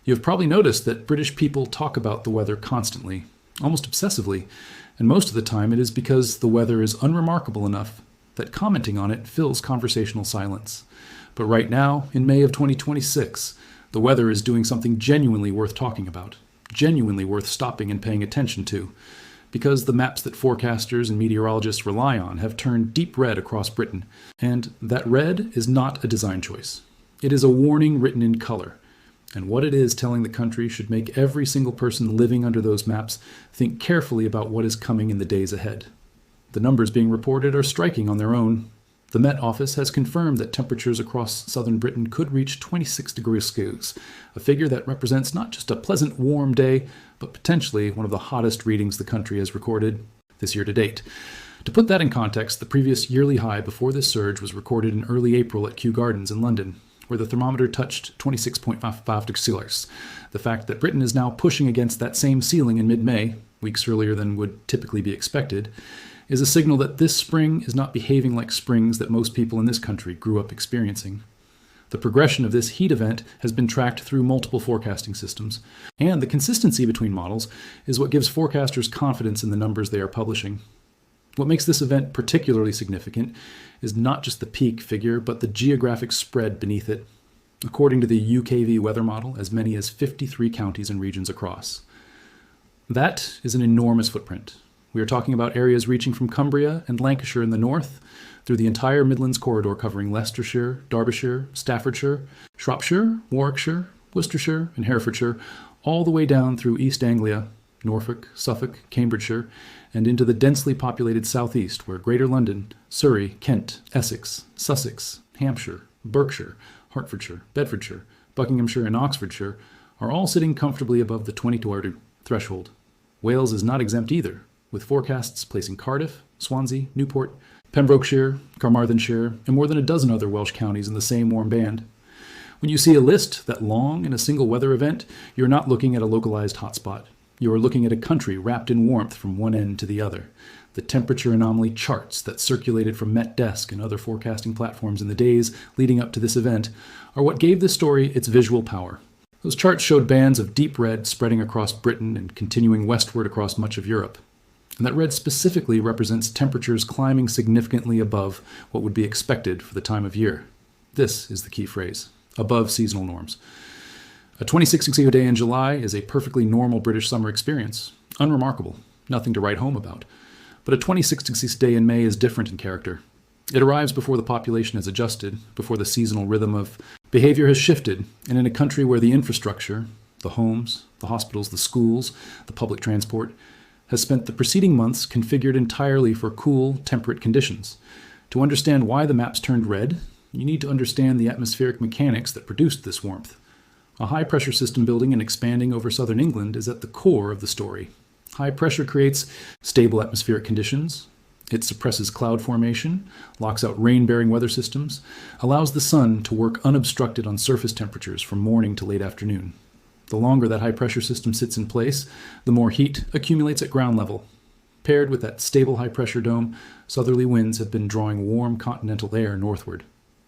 You have probably noticed that British people talk about the weather constantly, almost obsessively, and most of the time it is because the weather is unremarkable enough that commenting on it fills conversational silence. But right now, in May of 2026, the weather is doing something genuinely worth talking about, genuinely worth stopping and paying attention to, because the maps that forecasters and meteorologists rely on have turned deep red across Britain, and that red is not a design choice. It is a warning written in color, and what it is telling the country should make every single person living under those maps think carefully about what is coming in the days ahead. The numbers being reported are striking on their own. The Met Office has confirmed that temperatures across southern Britain could reach 26 degrees Celsius, a figure that represents not just a pleasant warm day, but potentially one of the hottest readings the country has recorded this year to date. To put that in context, the previous yearly high before this surge was recorded in early April at Kew Gardens in London, where the thermometer touched 26.55 degrees Celsius. The fact that Britain is now pushing against that same ceiling in mid-May, weeks earlier than would typically be expected, is a signal that this spring is not behaving like springs that most people in this country grew up experiencing. The progression of this heat event has been tracked through multiple forecasting systems, and the consistency between models is what gives forecasters confidence in the numbers they are publishing. What makes this event particularly significant is not just the peak figure, but the geographic spread beneath it. According to the UKV weather model, as many as 53 counties and regions across. That is an enormous footprint. We are talking about areas reaching from Cumbria and Lancashire in the north, through the entire Midlands corridor covering Leicestershire, Derbyshire, Staffordshire, Shropshire, Warwickshire, Worcestershire, and Herefordshire, all the way down through East Anglia, Norfolk, Suffolk, Cambridgeshire, and into the densely populated southeast, where Greater London, Surrey, Kent, Essex, Sussex, Hampshire, Berkshire, Hertfordshire, Bedfordshire, Buckinghamshire, and Oxfordshire are all sitting comfortably above the 22 threshold. Wales is not exempt either, with forecasts placing Cardiff, Swansea, Newport, Pembrokeshire, Carmarthenshire, and more than a dozen other Welsh counties in the same warm band. When you see a list that long in a single weather event, you're not looking at a localized hotspot. You are looking at a country wrapped in warmth from one end to the other. The temperature anomaly charts that circulated from MetDesk and other forecasting platforms in the days leading up to this event are what gave this story its visual power. Those charts showed bands of deep red spreading across Britain and continuing westward across much of Europe. And that red specifically represents temperatures climbing significantly above what would be expected for the time of year. This is the key phrase, above seasonal norms. A 26-degree day in July is a perfectly normal British summer experience, unremarkable, nothing to write home about. But a 26-degree day in May is different in character. It arrives before the population has adjusted, before the seasonal rhythm of behavior has shifted, and in a country where the infrastructure, the homes, the hospitals, the schools, the public transport, has spent the preceding months configured entirely for cool, temperate conditions. To understand why the maps turned red, you need to understand the atmospheric mechanics that produced this warmth. A high-pressure system building and expanding over southern England is at the core of the story. High pressure creates stable atmospheric conditions. It suppresses cloud formation, locks out rain-bearing weather systems, allows the sun to work unobstructed on surface temperatures from morning to late afternoon. The longer that high-pressure system sits in place, the more heat accumulates at ground level. Paired with that stable high-pressure dome, southerly winds have been drawing warm continental air northward,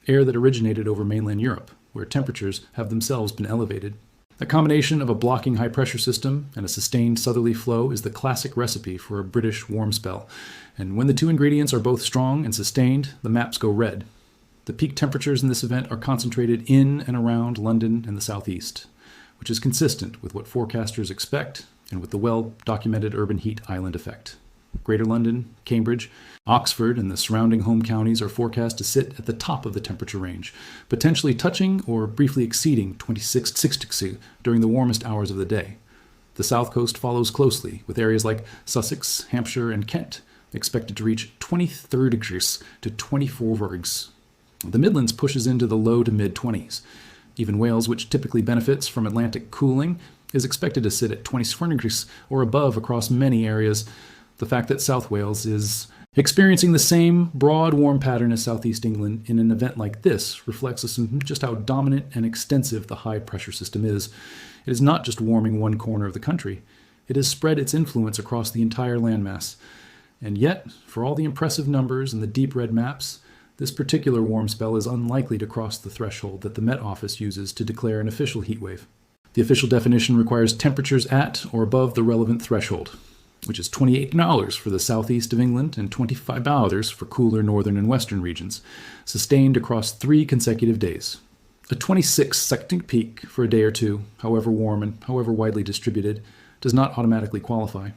air that originated over mainland Europe, where temperatures have themselves been elevated. A combination of a blocking high-pressure system and a sustained southerly flow is the classic recipe for a British warm spell, and when the two ingredients are both strong and sustained, the maps go red. The peak temperatures in this event are concentrated in and around London and the southeast, which is consistent with what forecasters expect and with the well-documented urban heat island effect. Greater London, Cambridge, Oxford, and the surrounding home counties are forecast to sit at the top of the temperature range, potentially touching or briefly exceeding 26 degrees during the warmest hours of the day. The south coast follows closely, with areas like Sussex, Hampshire, and Kent expected to reach 23 degrees to 24 degrees. The Midlands pushes into the low to mid-20s. Even Wales, which typically benefits from Atlantic cooling, is expected to sit at 24 degrees or above across many areas. The fact that South Wales is experiencing the same broad warm pattern as Southeast England in an event like this reflects just how dominant and extensive the high-pressure system is. It is not just warming one corner of the country. It has spread its influence across the entire landmass. And yet, for all the impressive numbers and the deep red maps, this particular warm spell is unlikely to cross the threshold that the Met Office uses to declare an official heat wave. The official definition requires temperatures at or above the relevant threshold, which is $28 for the southeast of England and $25 for cooler northern and western regions, sustained across 3 consecutive days. A 26-second peak for a day or two, however warm and however widely distributed, does not automatically qualify.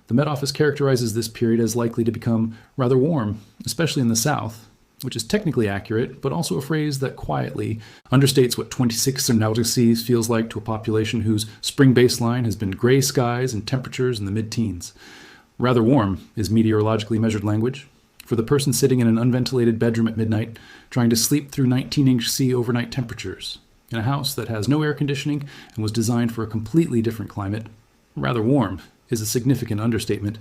The Met Office characterizes this period as likely to become rather warm, especially in the south, which is technically accurate, but also a phrase that quietly understates what 26 Nautics feels like to a population whose spring baseline has been gray skies and temperatures in the mid-teens. Rather warm is meteorologically measured language for the person sitting in an unventilated bedroom at midnight, trying to sleep through 19-inch C overnight temperatures in a house that has no air conditioning and was designed for a completely different climate. Rather warm is a significant understatement.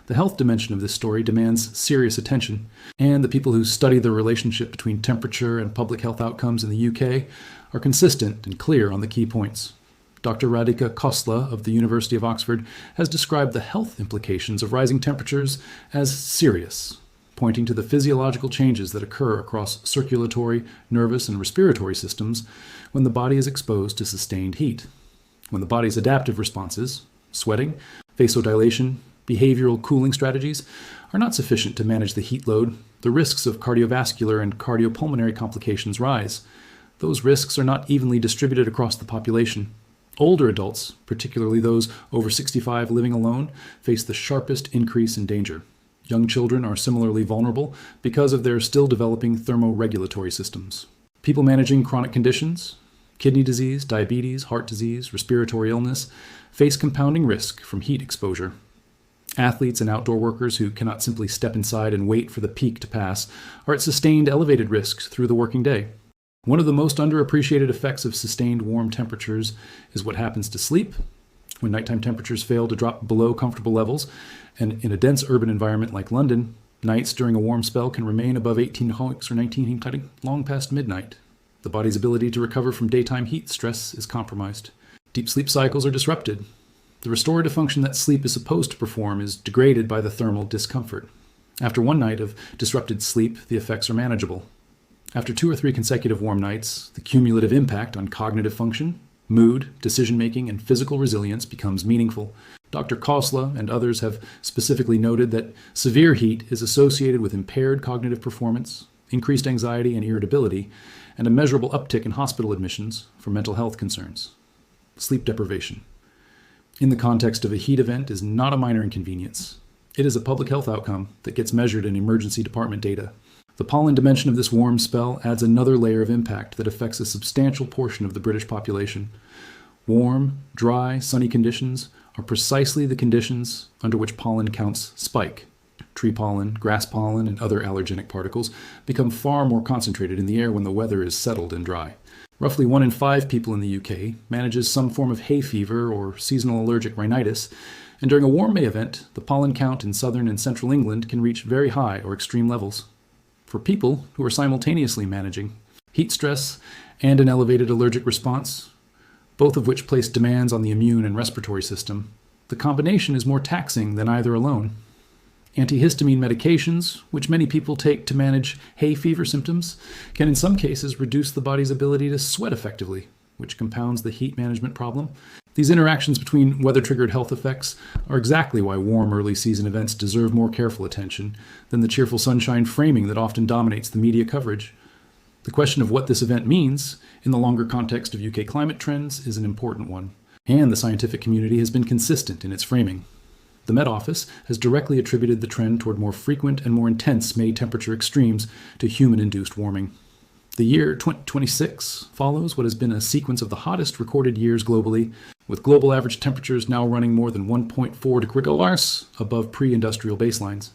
The health dimension of this story demands serious attention, and the people who study the relationship between temperature and public health outcomes in the UK are consistent and clear on the key points. Dr. Radhika Khosla of the University of Oxford has described the health implications of rising temperatures as serious, pointing to the physiological changes that occur across circulatory, nervous, and respiratory systems when the body is exposed to sustained heat. When the body's adaptive responses, sweating, vasodilation, behavioral cooling strategies, are not sufficient to manage the heat load, the risks of cardiovascular and cardiopulmonary complications rise. Those risks are not evenly distributed across the population. Older adults, particularly those over 65 living alone, face the sharpest increase in danger. Young children are similarly vulnerable because of their still developing thermoregulatory systems. People managing chronic conditions, kidney disease, diabetes, heart disease, respiratory illness, face compounding risk from heat exposure. Athletes and outdoor workers who cannot simply step inside and wait for the peak to pass are at sustained elevated risks through the working day. One of the most underappreciated effects of sustained warm temperatures is what happens to sleep. When nighttime temperatures fail to drop below comfortable levels, and in a dense urban environment like London, nights during a warm spell can remain above 18 Hawks or 19 heat long past midnight. The body's ability to recover from daytime heat stress is compromised. Deep sleep cycles are disrupted. The restorative function that sleep is supposed to perform is degraded by the thermal discomfort. After one night of disrupted sleep, the effects are manageable. After 2 or 3 consecutive warm nights, the cumulative impact on cognitive function, mood, decision-making, and physical resilience becomes meaningful. Dr. Khosla and others have specifically noted that severe heat is associated with impaired cognitive performance, increased anxiety and irritability, and a measurable uptick in hospital admissions for mental health concerns. Sleep deprivation, in the context of a heat event, is not a minor inconvenience. It is a public health outcome that gets measured in emergency department data. The pollen dimension of this warm spell adds another layer of impact that affects a substantial portion of the British population. Warm, dry, sunny conditions are precisely the conditions under which pollen counts spike. Tree pollen, grass pollen, and other allergenic particles become far more concentrated in the air when the weather is settled and dry. Roughly 1 in 5 people in the UK manages some form of hay fever or seasonal allergic rhinitis, and during a warm May event, the pollen count in southern and central England can reach very high or extreme levels. For people who are simultaneously managing heat stress and an elevated allergic response, both of which place demands on the immune and respiratory system, the combination is more taxing than either alone. Antihistamine medications, which many people take to manage hay fever symptoms, can in some cases reduce the body's ability to sweat effectively, which compounds the heat management problem. These interactions between weather-triggered health effects are exactly why warm early season events deserve more careful attention than the cheerful sunshine framing that often dominates the media coverage. The question of what this event means in the longer context of UK climate trends is an important one, and the scientific community has been consistent in its framing. The Met Office has directly attributed the trend toward more frequent and more intense May temperature extremes to human-induced warming. The year 2026 follows what has been a sequence of the hottest recorded years globally, with global average temperatures now running more than 1.4 degrees above pre-industrial baselines.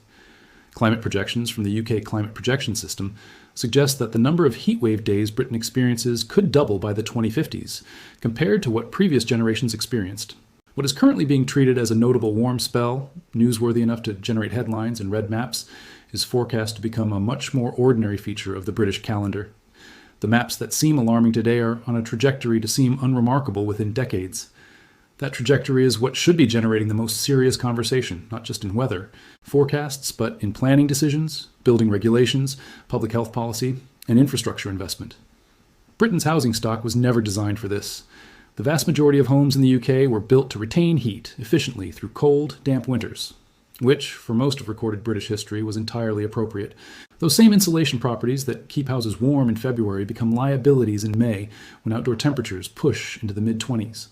Climate projections from the UK Climate Projection System suggest that the number of heatwave days Britain experiences could double by the 2050s, compared to what previous generations experienced. What is currently being treated as a notable warm spell, newsworthy enough to generate headlines and red maps, is forecast to become a much more ordinary feature of the British calendar. The maps that seem alarming today are on a trajectory to seem unremarkable within decades. That trajectory is what should be generating the most serious conversation, not just in weather forecasts, but in planning decisions, building regulations, public health policy, and infrastructure investment. Britain's housing stock was never designed for this. The vast majority of homes in the UK were built to retain heat efficiently through cold, damp winters, which, for most of recorded British history, was entirely appropriate. Those same insulation properties that keep houses warm in February become liabilities in May when outdoor temperatures push into the mid-20s.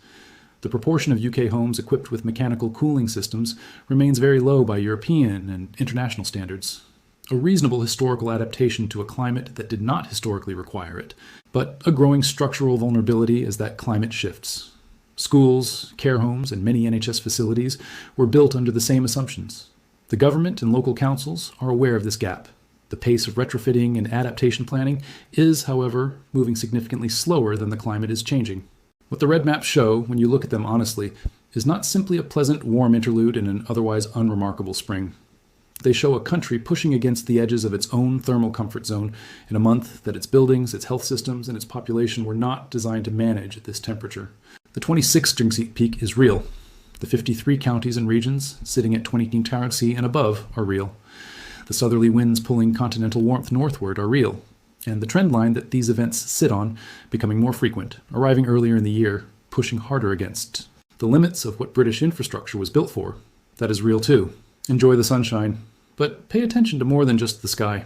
The proportion of UK homes equipped with mechanical cooling systems remains very low by European and international standards. A reasonable historical adaptation to a climate that did not historically require it, but a growing structural vulnerability as that climate shifts. Schools, care homes, and many NHS facilities were built under the same assumptions. The government and local councils are aware of this gap. The pace of retrofitting and adaptation planning is, however, moving significantly slower than the climate is changing. What the red maps show, when you look at them honestly, is not simply a pleasant, warm interlude in an otherwise unremarkable spring. They show a country pushing against the edges of its own thermal comfort zone in a month that its buildings, its health systems, and its population were not designed to manage at this temperature. The 26th peak is real. The 53 counties and regions sitting at 20 C and above are real. The southerly winds pulling continental warmth northward are real. And the trend line that these events sit on, becoming more frequent, arriving earlier in the year, pushing harder against the limits of what British infrastructure was built for, that is real too. Enjoy the sunshine, but pay attention to more than just the sky.